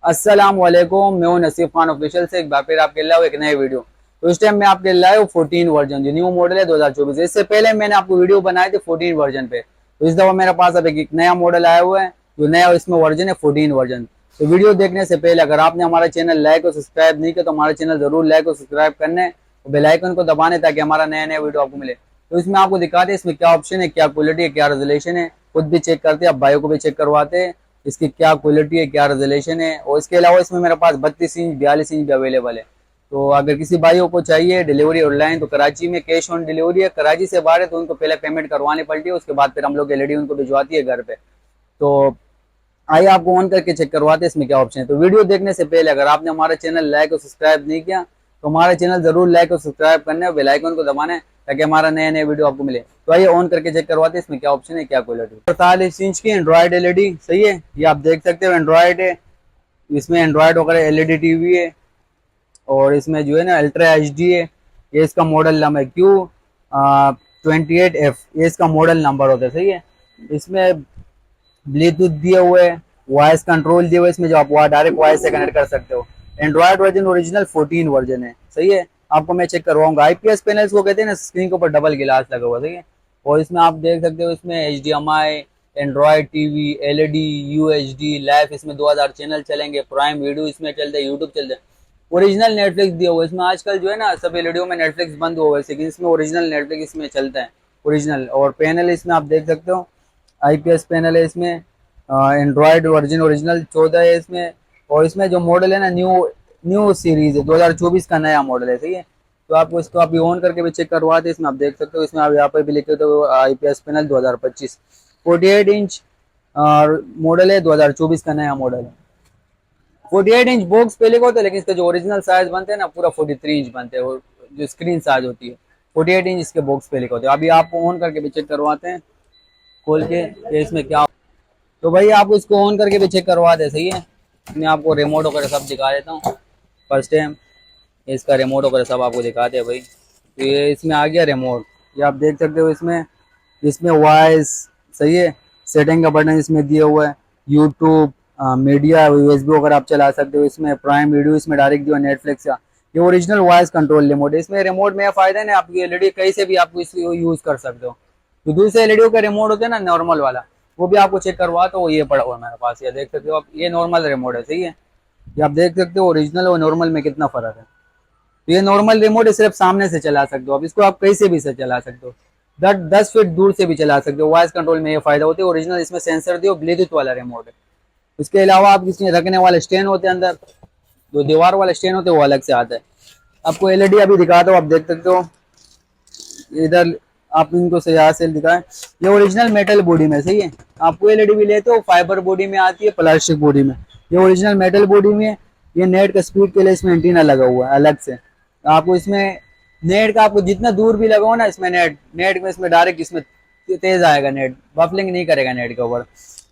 अस्सलाम वालेकुम, मैं हूं नसीफ खान ऑफिशियल से एक बार फिर आपके लाए एक नए वीडियो। तो इस टाइम मैं आपके लाए 14 वर्जन जो न्यू मॉडल है 2024। इससे पहले मैंने आपको वीडियो बनाए थे 14 वर्जन पे। तो इस दफा मेरे पास अब एक नया मॉडल आया हुआ है जो नया इसमें वर्जन है 14 वर्जन। तो वीडियो देखने से पहले अगर आपने हमारा चैनल लाइक और सब्सक्राइब नहीं किया तो हमारा चैनल जरूर लाइक और सब्सक्राइब करने और बेल आइकन को दबाने ताकि हमारा नया नया वीडियो आपको मिले। तो इसमें आपको दिखाते हैं इसमें क्या ऑप्शन है, क्या क्वालिटी है, क्या रेजोल्यूशन है। खुद भी चेक करते हैं, आप भाइयों को भी चेक करवाते हैं इसकी क्या क्वालिटी है, क्या रेजोल्यूशन है। और इसके अलावा इसमें मेरे पास 32 इंच 42 इंच भी अवेलेबल है। तो अगर किसी भाइयों को चाहिए डिलीवरी ऑनलाइन तो कराची में कैश ऑन डिलीवरी है। कराची से बाहर है तो उनको पहले पेमेंट करवानी पड़ती है, उसके बाद फिर हम लोग एलईडी उनको भिजवाती है घर पे। तो आइए आपको ऑन करके चेक करवाते हैं इसमें क्या ऑप्शन है। तो वीडियो देखने से पहले अगर आपने हमारा चैनल लाइक और सब्सक्राइब नहीं किया तो हमारा चैनल जरूर लाइक और सब्सक्राइब करने और बेल आइकन को दबाने ताकि हमारा नया नया वीडियो आपको मिले। तो आइए ऑन करके चेक करवाते हैं इसमें क्या ऑप्शन है, क्या क्वालिटी। 48 इंच की एंड्रॉइड एलईडी सही है, ये आप देख सकते हो एंड्रॉइड है। इसमें एंड्रॉइड वगैरह एलईडी टीवी है और इसमें जो है ना अल्ट्रा एचडी है। ये इसका मॉडल नंबर है Q28F, ये इसका मॉडल नंबर होता है सही है। इसमें ब्लूटूथ दिए हुए है, वॉइस कंट्रोल दिए हुए इसमें जो आप डायरेक्ट वॉइस से कनेक्ट कर सकते हो। एंड्रॉइड वर्जन ओरिजिनल 14 वर्जन है सही है। आपको मैं चेक करवाऊंगा। आईपीएस पैनल्स वो कहते हैं ना, स्क्रीन के ऊपर डबल गिलास लगा हुआ सही है। और इसमें आप देख सकते हो इसमें HDMI, Android TV, LED, UHD, live इसमें 2000 चैनल चलेंगे, प्राइम वीडियो इसमें चलते हैं, यूट्यूब चलते हैं। ओरिजिनल नेटफ्लिक्स दिया हुआ है इसमें। आजकल जो है ना सब एलईडीओ में नेटफ्लिक्स बंद हुआ है, लेकिन इसमें ओरिजिनल नेटफ्लिक्स इसमें चलता है ओरिजिनल। और पैनल इसमें आप देख सकते हो आईपीएस पैनल है इसमें। एंड्रॉयड वर्जन ओरिजिनल 14 है इसमें। और इसमें जो मॉडल है ना न्यू न्यू सीरीज है, 2024 का नया मॉडल है सही है। तो आपको इसको अभी ऑन करके भी चेक करवाते हैं। इसमें आप देख सकते हो, इसमें आप यहाँ पर भी लिखे तो आईपीएस पैनल 2025 48 इंच और मॉडल है, 2024 का नया मॉडल है। 48 इंच बॉक्स पहले का होता है, लेकिन इसका जो ओरिजिनल साइज बनते हैं ना पूरा 43 इंच बनते हैं। और जो स्क्रीन साइज होती है 48 इंच इसके बॉक्स पहले का होते हैं। अभी आपको ऑन करके भी चेक करवाते हैं खोल के ये इसमें क्या। तो भाई आपको इसको ऑन करके भी चेक करवा दे सही है। मैं आपको रिमोट वगैरह सब दिखा देता हूँ फर्स्ट टाइम। इसका रिमोट वगैरह सब आपको दिखाते हैं भाई। तो ये इसमें आ गया रिमोट, ये आप देख सकते हो। इसमें इसमें वॉइस सही है, सेटिंग का बटन इसमें दिया हुआ है, यूट्यूब, मीडिया, यूएसबी वगैरह आप चला सकते हो। इसमें प्राइम वीडियो इसमें डायरेक्ट दिया नेटफ्लिक्स का। ये ओरिजिनल वॉइस कंट्रोल रिमोट है। इसमें रिमोट में फायदा है ना, आपकी एलईडी कहीं से भी आपको इसको यूज कर सकते हो। तो दूसरे एलईडी का रिमोट होता है ना नॉर्मल वाला, वो भी आपको चेक करवा तो ये पड़ा हुआ है मेरे पास। ये देख सकते हो आप, ये नॉर्मल रिमोट है सही है। ये आप देख सकते हो ओरिजिनल और नॉर्मल में कितना फर्क है। तो ये नॉर्मल रिमोट है, सिर्फ सामने से चला सकते हो। अब इसको आप कहीं से भी से चला सकते हो, 10 फीट दूर से भी चला सकते हो। वॉइस कंट्रोल में ये फायदा होता है। ओरिजिनल इसमें सेंसर दियो, ब्लूटूथ वाला रिमोट है। उसके अलावा आप इसमें रखने वाले स्टैंड होते हैं अंदर, जो दीवार वाले स्टैंड होते हैं वो अलग से आता है। आपको एलईडी अभी दिखाता हूँ, आप देख सकते हो इधर। आप इनको से यहाँ से दिखाएं, ये ओरिजिनल मेटल बॉडी में सही है। आपको एलईडी भी लेते हो फाइबर बॉडी में आती है, प्लास्टिक बॉडी में। ये ओरिजिनल मेटल बॉडी में है। ये नेट का स्पीड के लिए इसमें एंटीना लगा हुआ है अलग से। आपको इसमें नेट का आपको जितना दूर भी लगाओ ना इसमें नेट में इसमें डायरेक्ट इसमें तेज आएगा नेट, बफलिंग नहीं करेगा नेट के ऊपर।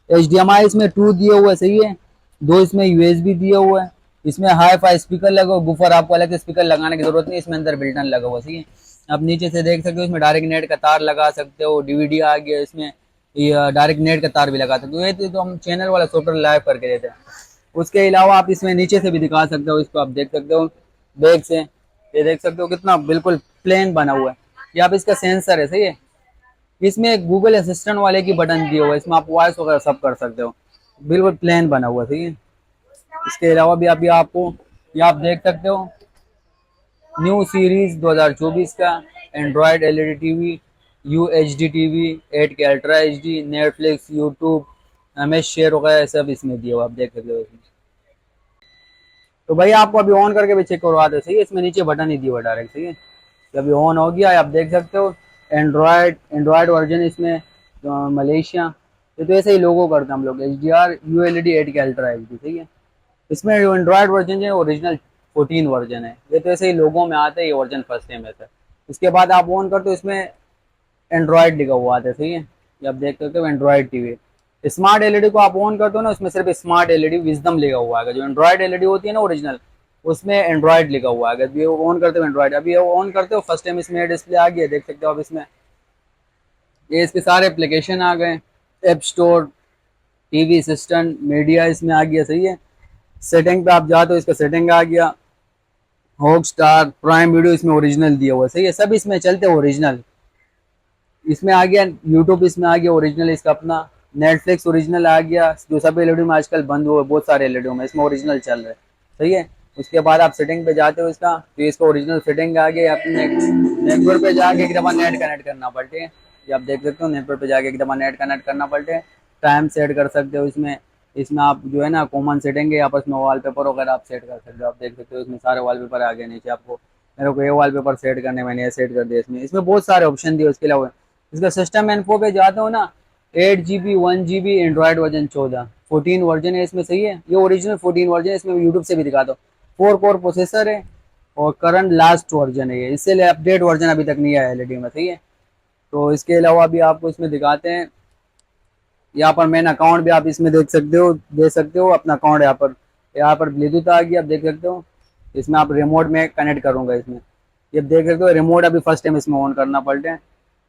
HDMI इसमें 2 दिया हुआ है सही है। 2 इसमें USB दिया हुआ है। इसमें हाई फाई स्पीकर लगा हुआ, गुफर आपको अलग से स्पीकर लगाने की जरूरत नहीं, इसमें अंदर बिल्टन लगा हुआ सही है। आप नीचे से देख सकते हो, इसमें डायरेक्ट नेट का तार लगा सकते हो। डीवीडी आ गया इसमें, ये डायरेक्ट नेट का तार भी लगा सकते हो। ये तो हम चैनल वाला सॉफ्टवेयर लाइव करके देते हैं। उसके अलावा आप इसमें नीचे से भी दिखा सकते हो, इसको आप देख सकते हो बैक से। ये देख सकते हो कितना बिल्कुल प्लेन बना हुआ है। ये आप इसका सेंसर है सही है। इसमें गूगल असिस्टेंट वाले की बटन दिए हुआ है, इसमें आप वॉइस वगैरह सब कर सकते हो। बिल्कुल प्लेन बना हुआ है सही है। इसके अलावा भी अभी आपको ये आप देख सकते हो न्यू सीरीज 2024 का Android LED TV, UHD TV, 8K ultra HD, Netflix, YouTube, MS share वगैरह सब इसमें दिया हुआ आप देख सकते हो इसमें। तो भाई आपको अभी ऑन करके भी चेक करवा दे सही है। इसमें नीचे बटन ही दिया हुआ डायरेक्ट सही है। अभी ऑन हो गया, आप देख सकते हो एंड्रॉयड वर्जन इसमें मलेशिया। ये तो ऐसे ही लोगो करते हैं हम लोग, HDR ULED 8K ultra HD सही है। इसमें जो एंड्रॉयड वर्जन है ओरिजिनल 14 वर्जन है। ये तो ऐसे ही लोगों में आता है, ये वर्जन फर्स्ट टाइम है। इसके बाद आप ऑन करते हो, इसमें एंड्रॉयड लिखा हुआ आता है सही है। ये आप देख सकते हो एंड्रॉयड टीवी। स्मार्ट एलईडी को आप ऑन करते हो ना, उसमें सिर्फ स्मार्ट एलईडी विजडम लिखा हुआ है। जो एंड्रॉयड एलईडी होती है ना ओरिजिनल, उसमें एंड्रॉयड लिखा हुआ है। अगर ऑन करते हो एंड्रॉयड, अभी ऑन करते हो फर्स्ट टाइम इसमें डिस्प्ले आ गया, देख सकते हो आप इसमें। ये इसके सारे एप्लीकेशन आ गए, app store, TV assistant, media इसमें आ गया सही है। सेटिंग पे आप जाते हो, इसका सेटिंग आ गया, हॉट स्टार, प्राइम वीडियो इसमें ओरिजिनल दिया हुआ है, सही है, सब इसमें चलते हैं ओरिजिनल। इसमें आ गया यूट्यूब, इसमें आ गया ओरिजिनल इसका अपना, नेटफ्लिक्स ओरिजिनल आ गया, जो सब एलईडी में आजकल बंद हुए, बहुत सारे एलईडी में इसमें ओरिजिनल चल रहे हैं, सही है। उसके बाद आप सेटिंग पे जाते हो इसका, तो इसका ओरिजिनल सेटिंग आ गया, अपने नेटवर्क पे जाके एक दफ़ा नेट कनेक्ट करना पड़ते हैं, ये आप देख सकते हो, नेटवर्क पे जाके एक दफ़ा नेट कनेक्ट करना पड़ते हैं। टाइम सेट कर सकते हो इसमें, इसमें आप जो है ना कॉमन सेटिंग है, आपस में वॉलपेपर वगैरह आप सेट कर सकते हो, आप देख सकते हो इसमें सारे वॉलपेपर आ गए नीचे आपको। मेरे को ये वॉलपेपर सेट करने, मैंने ये सेट कर दिया, इसमें बहुत सारे ऑप्शन दिए। उसके अलावा इसका सिस्टम इन्फो पे जाते हो ना, 8 GB 1 GB Android version 14 version है इसमें, सही है, ये ओरिजिनल 14 वर्जन है, इसमें यूट्यूब से भी दिखा दो। 4 कोर प्रोसेसर है और करंट लास्ट वर्जन है ये, इससे अपडेट वर्जन अभी तक नहीं आया एलईडी में, सही है। तो इसके अलावा भी आपको इसमें दिखाते हैं, यहाँ पर मेन अकाउंट भी आप इसमें देख सकते हो, दे सकते हो अपना अकाउंट। यहाँ पर ब्लूटूथ आ गया, आप देख सकते हो, इसमें आप रिमोट में कनेक्ट करूँगा इसमें, ये देख सकते हो, रिमोट अभी फर्स्ट टाइम इसमें ऑन करना पड़ता है,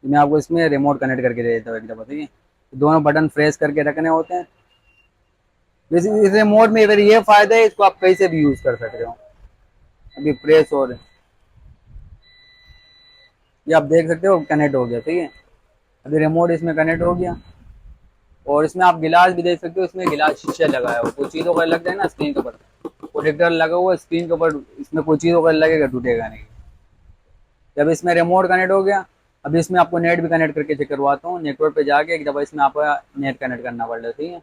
मैं आपको इसमें रिमोट कनेक्ट करके दे देता हूँ एक दफ़ा, ठीक है। दोनों बटन प्रेस करके रखने होते हैं। वैसे इस रिमोट में अगर ये फायदा है, इसको आप कहीं से भी यूज कर सकते हो। अभी प्रेस हो रहे, ये आप देख सकते हो कनेक्ट हो गया, ठीक है। अभी रिमोट इसमें कनेक्ट हो गया, और इसमें आप गिलास भी देख सकते हो, इसमें गिलास शीशे लगाया हुआ, कोई चीज़ वगैरह लग जाए ना स्क्रीन के ऊपर, प्रोजेक्टर लगा हुआ है स्क्रीन के ऊपर, इसमें कोई चीज़ वगैरह लगेगा टूटेगा नहीं। जब इसमें रिमोट कनेक्ट हो गया, अभी इसमें आपको नेट भी कनेक्ट करके चेक करवाता हूँ। नेटवर्क पे जाके एक दफ़ा इसमें आपको नेट कनेक्ट करना पड़ता है, ठीक है।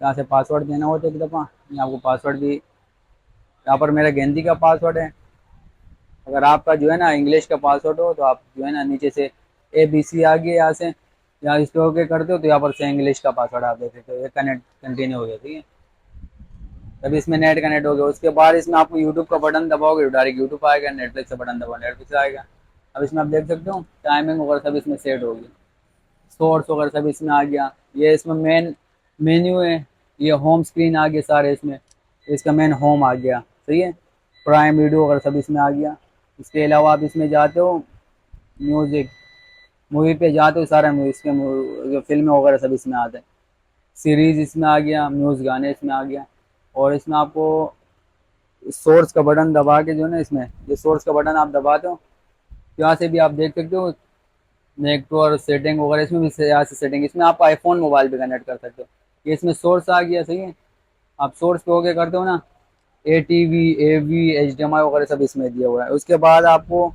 यहाँ से पासवर्ड देना होता है एक दफ़ा, मैं आपको पासवर्ड भी, यहाँ पर मेरा गेंदी का पासवर्ड है। अगर आपका जो है ना इंग्लिश का पासवर्ड हो, तो आप जो है ना नीचे से ABC आ गया, यहाँ से यहाँ इसके ओके करते हो, तो यहाँ पर से इंग्लिश का पासवर्ड आप दे सकते हो, ये कनेक्ट कंटिन्यू हो गया, ठीक है। तभी इसमें नेट कनेक्ट हो गया। उसके बाद इसमें आपको यूट्यूब का बटन दबाओगे, डायरेक्ट यूट्यूब आएगा, नेटफ्लिक्स का बटन दबाओ, नेटफ्लिक्स आएगा। अब इसमें आप देख सकते हो टाइमिंग वगैरह सब इसमें सेट हो गई, सोर्स वगैरह सब इसमें आ गया। ये इसमें मेन मेन्यू है, ये होम स्क्रीन आ गया सारे इसमें, इसका मेन होम आ गया, सही है। प्राइम वीडियो वगैरह सब इसमें आ गया। इसके अलावा आप इसमें जाते हो म्यूज़िक, मूवी पे जाते हो, सारा इसके जो फिल्म वगैरह सब इसमें आते हैं। सीरीज इसमें आ गया, म्यूज़ गाने इसमें आ गया। और इसमें आपको सोर्स का बटन दबा के जो है ना, इसमें ये सोर्स का बटन आप दबाते हो, यहाँ से भी आप देख सकते हो नेटवर्क सेटिंग वगैरह, इसमें भी यहाँ से सेटिंग, इसमें आप आईफोन मोबाइल पे कनेक्ट कर सकते हो। ये इसमें सोर्स आ गया, सही है। आप सोर्स पे होके करते हो ना, ATV AV HDMI वगैरह सब इसमें दिया हुआ है। उसके बाद आपको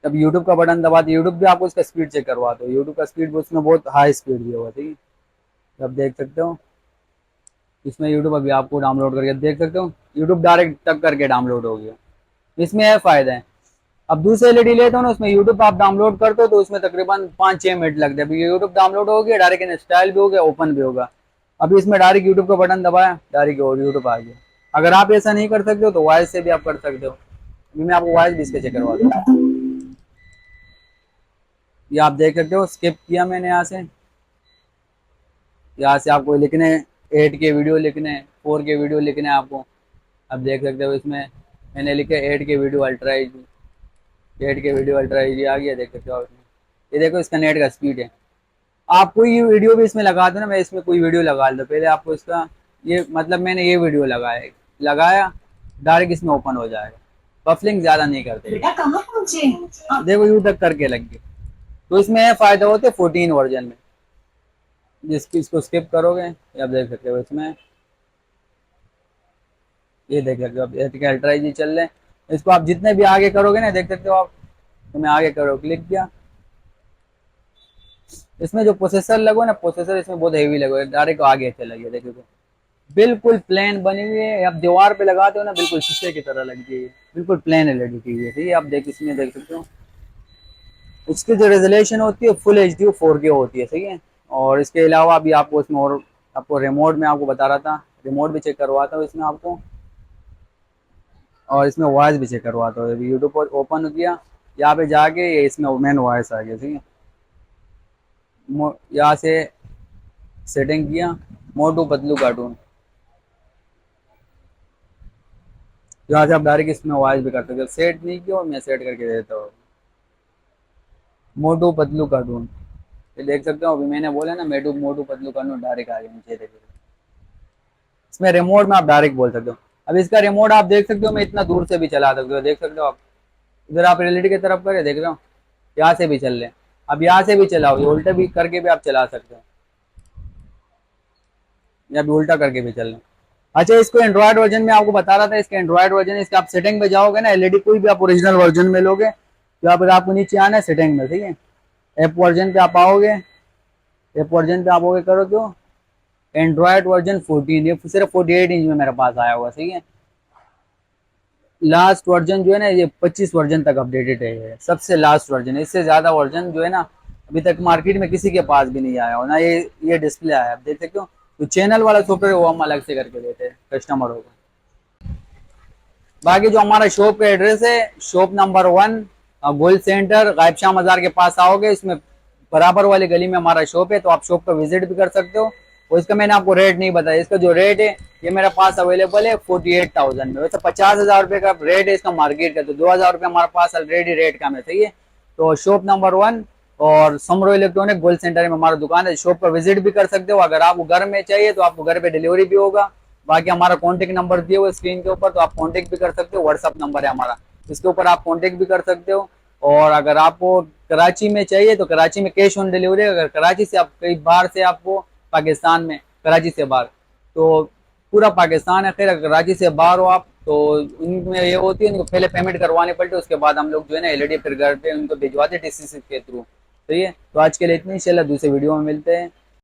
जब यूट्यूब का बटन दबाते, यूट्यूब भी आपको इसका स्पीड चेक करवाते हो, यूट्यूब का स्पीड उसमें बहुत हाई स्पीड दिया हुआ है, ठीक है। आप देख सकते हो इसमें यूट्यूब अभी आपको डाउनलोड करके देख सकते हो, यूट्यूब डायरेक्ट टक करके डाउनलोड हो गया। इसमें यह फायदा है। अब दूसरे एलईडी लेते हो ना, उसमें यूट्यूब आप डाउनलोड करते हो, तो उसमें तकरीबन 5-6 मिनट लगते हैं। अभी यूट्यूब डाउनलोड हो गया, डायरेक्ट इंस्टॉल भी हो गया, ओपन भी होगा। अभी इसमें डायरेक्ट यूट्यूब का बटन दबाया, डायरेक्ट यूट्यूब आ गया। अगर आप ऐसा नहीं कर सकते हो, तो वॉइस से भी आप कर सकते हो। अभी मैं आपको वॉइस भी इसके चेक करवा दूँ, ये आप देख सकते हो, स्किप किया मैंने यहाँ से आपको लिखने 8K वीडियो लिखने, 4K वीडियो लिखने आपको। आप देख सकते हो इसमें मैंने लिखे 8K video ultra H D, 8K video ultra H D आ गया, देख सकते हो इसमें। ये देखो इसका नेट का स्पीड है। आप कोई वीडियो भी इसमें लगा दो ना, मैं इसमें कोई वीडियो लगा दो, पहले आपको इसका ये मतलब मैंने ये वीडियो लगाया डायरेक्ट इसमें ओपन हो जाएगा, बफलिंग ज्यादा नहीं करते। बेटा कहाँ पहुंचे? देखो यू तक करके लग गए। तो इसमें यह फायदा होता है 14 वर्जन में, जिसकी इसको स्किप करोगे, ये आप देख सकते हो इसमें, ये देख सकते हो आप अल्ट्रा जी चल रहे हैं। इसको आप जितने भी आगे करोगे ना, देख सकते हो आप, तो मैं आगे करो क्लिक किया, इसमें जो प्रोसेसर लगो ना, प्रोसेसर इसमें बहुत हेवी लगो, डायरेक्ट आगे चला गया, देखो तो बिल्कुल प्लेन बनी हुई है। आप दीवार पे लगाते हो ना, बिल्कुल शीशे की तरह लगती है, बिल्कुल प्लेन एलईडी की हुई है, ठीक है। आप देख इसमें देख सकते हो इसकी जो रेजोल्यूशन होती है फुल HD 4K होती है, सही है। और इसके अलावा भी आपको इसमें और आपको रिमोट में आपको बता रहा था, रिमोट भी चेक करवाता हूँ इसमें आपको, और इसमें वॉइस भी चेक करवाता हूँ। अभी यूट्यूब पर ओपन किया, यहाँ पे जाके ये इसमें मेन वॉइस आ गया, ठीक है। यहाँ से सेटिंग किया, मोटू पतलू कार्टून, यहाँ से आप डायरेक्ट इसमें वॉइस भी कर सकते हो। सेट नहीं किया और मैं सेट करके देता हूँ, मोटू पतलू कार्टून, ये देख सकते हो। अभी मैंने बोला ना मोटू मोटू पतलू कार्टून, डायरेक्ट आ गया नीचे, देखिए इसमें रिमोट में आप डायरेक्ट बोल सकते हो। अब इसका रिमोट आप देख सकते हो, मैं इतना दूर से भी चला सकते हो, देख सकते हो आप। इधर आप रिलेटिव की तरफ करे, देख रहे हो, यहाँ से भी चल रहे हैं। अब यहाँ से भी चलाओ, ये उल्टे भी करके भी आप चला सकते हो, या भी उल्टा करके भी चल रहे हैं। अच्छा, इसको एंड्रॉयड वर्जन में आपको बता रहा था, इसके एंड्रॉयड वर्जन, इसके आप सेटिंग पे जाओगे ना, एलईडी कोई भी आप ओरिजिनल वर्जन में लोगे तो यहाँ पर आपको नीचे आना है सेटिंग में, ठीक है। ऐप वर्जन पे आप आओगे, ऐप वर्जन पे आप आओगे करो तो एंड्रॉयड वर्जन 14, ये सिर्फ 48 इंच में मेरे पास आया हुआ, सही है। लास्ट वर्जन जो है ना, ये 25 वर्जन तक अपडेटेड है, ये सबसे लास्ट वर्जन है। इससे ज्यादा वर्जन जो है ना अभी तक मार्केट में किसी के पास भी नहीं आया हो ना, ये डिस्प्ले आया, आप देख सकते हो। तो चैनल वाला सॉफ्टवेयर वो हम अलग से करके देते हैं कस्टमरों को। बाकी जो हमारा शॉप का एड्रेस है, शॉप नंबर 1 गोल्ड सेंटर, गायब शाह मजार के पास आओगे, इसमें बराबर वाली गली में हमारा शॉप है, तो आप शॉप का विजिट भी कर सकते हो। और इसका मैंने आपको रेट नहीं बताया, इसका जो रेट है ये मेरे पास अवेलेबल है 48,000 में। वैसे 50,000 रुपये का रेट है इसका मार्केट का, तो 2,000 रुपये हमारे पास ऑलरेडी रेट कम है, सही है। तो शॉप नंबर 1 और समरो इलेक्ट्रॉनिक गोल्ड सेंटर में हमारा दुकान है, शॉप पर विजिट भी कर सकते हो। अगर आपको घर में चाहिए तो आपको घर पे डिलीवरी भी होगा। बाकी हमारा कॉन्टेक्ट नंबर दिए हुए स्क्रीन के ऊपर, तो आप कॉन्टेक्ट भी कर सकते हो, व्हाट्सअप नंबर है हमारा, इसके ऊपर आप कॉन्टेक्ट भी कर सकते हो। और अगर आपको कराची में चाहिए तो कराची में कैश ऑन डिलीवरी, अगर कराची से आप कहीं बाहर से आपको पाकिस्तान में, कराची से बाहर तो पूरा पाकिस्तान है, खैर अगर कराची से बाहर हो आप तो उनमें ये होती है, उनको पहले पेमेंट करवानी पड़ती है, उसके बाद हम लोग जो है ना एलईडी फिर घर पे उनको भिजवाते टीसीसी के थ्रू, सही है। तो आज के लिए इतनी, इंशाल्लाह दूसरे वीडियो में मिलते हैं।